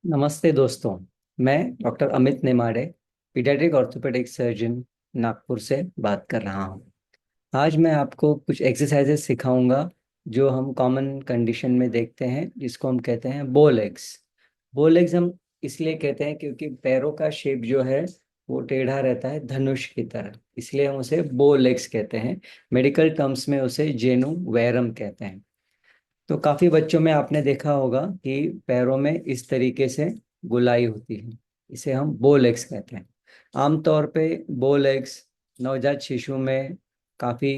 नमस्ते दोस्तों। मैं doctor Amit Nemade, paediatric orthopaedic surgeon, Nagpur से बात कर रहा हूँ। आज मैं आपको कुछ एक्सरसाइजेस सिखाऊंगा जो हम कॉमन कंडीशन में देखते हैं, जिसको हम कहते हैं बो लेग्स। बो लेग्स हम इसलिए कहते हैं क्योंकि पैरों का शेप जो है वो टेढ़ा रहता है धनुष की तरह, इसलिए हम उसे बो लेग्स कहते हैं। मेडिकल टर्म्स में उसे जेनु वैरम कहते हैं। तो काफी बच्चों में आपने देखा होगा कि पैरों में इस तरीके से गोलाई होती है, इसे हम बो लेग्स कहते हैं। आमतौर पे बो लेग्स नवजात शिशु में काफी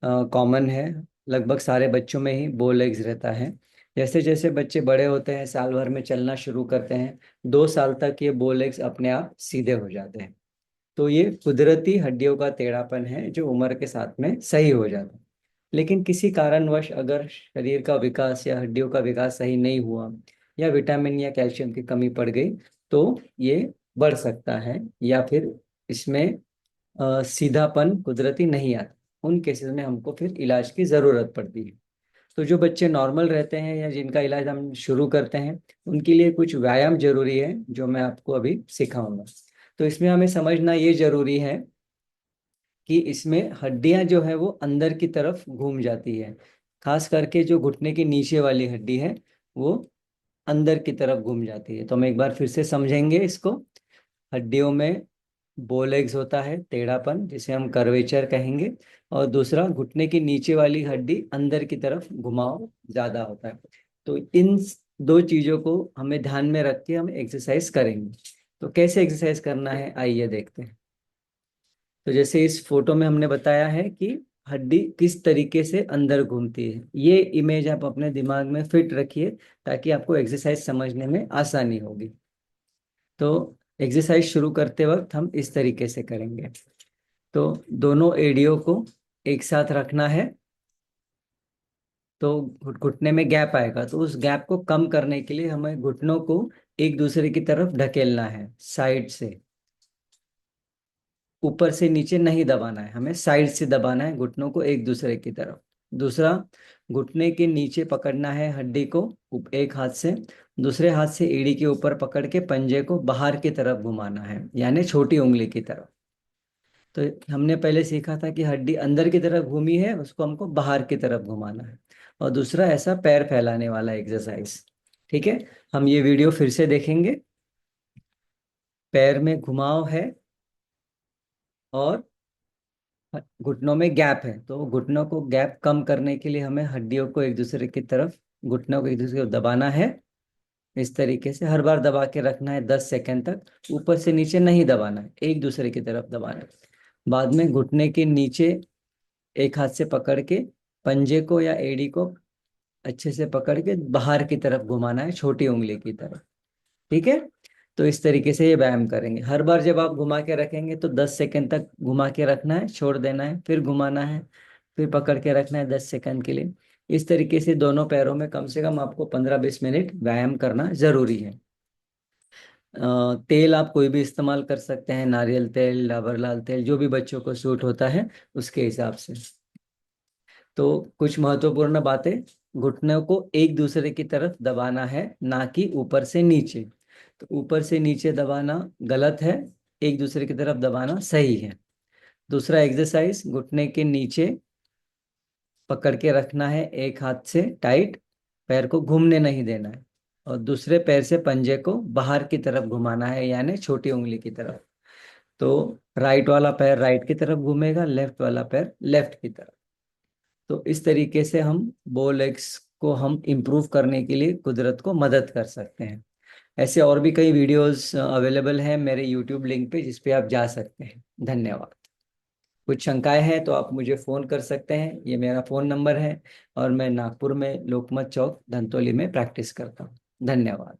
कॉमन है। लगभग सारे बच्चों में ही बो लेग्स रहता है। जैसे जैसे बच्चे बड़े होते हैं, साल भर में चलना शुरू करते हैं, 2 साल तक ये बो लेग्स अपने आप सीधे हो जाते हैं। तो ये कुदरती हड्डियों का टेढ़ापन है जो उम्र के साथ में सही हो जाता है। लेकिन किसी कारणवश अगर शरीर का विकास या हड्डियों का विकास सही नहीं हुआ, या विटामिन या कैल्शियम की कमी पड़ गई, तो ये बढ़ सकता है, या फिर इसमें सीधापन कुदरती नहीं आता। उन केसेस में हमको फिर इलाज की जरूरत पड़ती है। तो जो बच्चे नॉर्मल रहते हैं या जिनका इलाज हम शुरू करते हैं, उनके लिए कुछ व्यायाम जरूरी है जो मैं आपको अभी सिखाऊंगा। तो इसमें हमें समझना ये जरूरी है कि इसमें हड्डियां जो है वो अंदर की तरफ घूम जाती है। खास करके जो घुटने की नीचे वाली हड्डी है वो अंदर की तरफ घूम जाती है। तो हम एक बार फिर से समझेंगे इसको। हड्डियों में बोलेग्स होता है, टेढ़ापन, जिसे हम कर्वेचर कहेंगे। और दूसरा, घुटने की नीचे वाली हड्डी अंदर की तरफ घुमाव ज्यादा होता है। तो इन दो चीजों को हमें ध्यान में रख के हम एक्सरसाइज करेंगे। तो कैसे एक्सरसाइज करना है, आइए देखते हैं। तो जैसे इस फोटो में हमने बताया है कि हड्डी किस तरीके से अंदर घूमती है, ये इमेज आप अपने दिमाग में फिट रखिए ताकि आपको एक्सरसाइज समझने में आसानी होगी। तो एक्सरसाइज शुरू करते वक्त हम इस तरीके से करेंगे। तो दोनों एड़ियों को एक साथ रखना है। तो घुटने में गैप आएगा, तो उस गैप को कम करने के लिए हमें घुटनों को एक दूसरे की तरफ ढकेलना है, साइड से। ऊपर से नीचे नहीं दबाना है, हमें साइड से दबाना है घुटनों को एक दूसरे की तरफ। दूसरा, घुटने के नीचे पकड़ना है हड्डी को एक हाथ से। दूसरे हाथ से एड़ी के ऊपर पकड़ के पंजे को बाहर की तरफ घुमाना है, यानी छोटी उंगली की तरफ। तो हमने पहले सीखा था कि हड्डी अंदर की तरफ घूमी है, उसको हमको बाहर की तरफ घुमाना है। और दूसरा, ऐसा पैर फैलाने वाला एक्सरसाइज। ठीक है, हम ये वीडियो फिर से देखेंगे। पैर में घुमाव है और घुटनों में गैप है, तो घुटनों को गैप कम करने के लिए हमें हड्डियों को एक दूसरे की तरफ, घुटनों को एक दूसरे को दबाना है। इस तरीके से हर बार दबा के रखना है 10 सेकंड तक। ऊपर से नीचे नहीं दबाना है, एक दूसरे की तरफ दबाना है। बाद में घुटने के नीचे एक हाथ से पकड़ के पंजे को या एड़ी को अच्छे से पकड़ के बाहर की तरफ घुमाना है, छोटी उंगली की तरफ। ठीक है। तो इस तरीके से ये व्यायाम करेंगे। हर बार जब आप घुमा के रखेंगे तो 10 सेकंड तक घुमा के रखना है, छोड़ देना है, फिर घुमाना है, फिर पकड़ के रखना है 10 सेकंड के लिए। इस तरीके से दोनों पैरों में कम से कम आपको 15-20 मिनट व्यायाम करना जरूरी है। तेल आप कोई भी इस्तेमाल कर सकते हैं, नारियल तेल, डाबर लाल तेल, जो भी बच्चों को सूट होता है उसके हिसाब से। तो कुछ महत्वपूर्ण बातें, घुटनों को एक दूसरे की तरफ दबाना है, ना कि ऊपर से नीचे। तो ऊपर से नीचे दबाना गलत है, एक दूसरे की तरफ दबाना सही है। दूसरा एक्सरसाइज, घुटने के नीचे पकड़ के रखना है एक हाथ से टाइट, पैर को घूमने नहीं देना है। और दूसरे पैर से पंजे को बाहर की तरफ घुमाना है, यानी छोटी उंगली की तरफ। तो राइट वाला पैर राइट की तरफ घूमेगा, लेफ्ट वाला पैर लेफ्ट की तरफ। तो इस तरीके से हम बो लेग्स को हम इम्प्रूव करने के लिए कुदरत को मदद कर सकते हैं। ऐसे और भी कई वीडियोस अवेलेबल हैं मेरे यूट्यूब लिंक पे, जिस पे आप जा सकते हैं। धन्यवाद। कुछ शंकाएं हैं तो आप मुझे फ़ोन कर सकते हैं, ये मेरा फ़ोन नंबर है। और मैं नागपुर में लोकमत चौक धंतोली में प्रैक्टिस करता हूँ। धन्यवाद।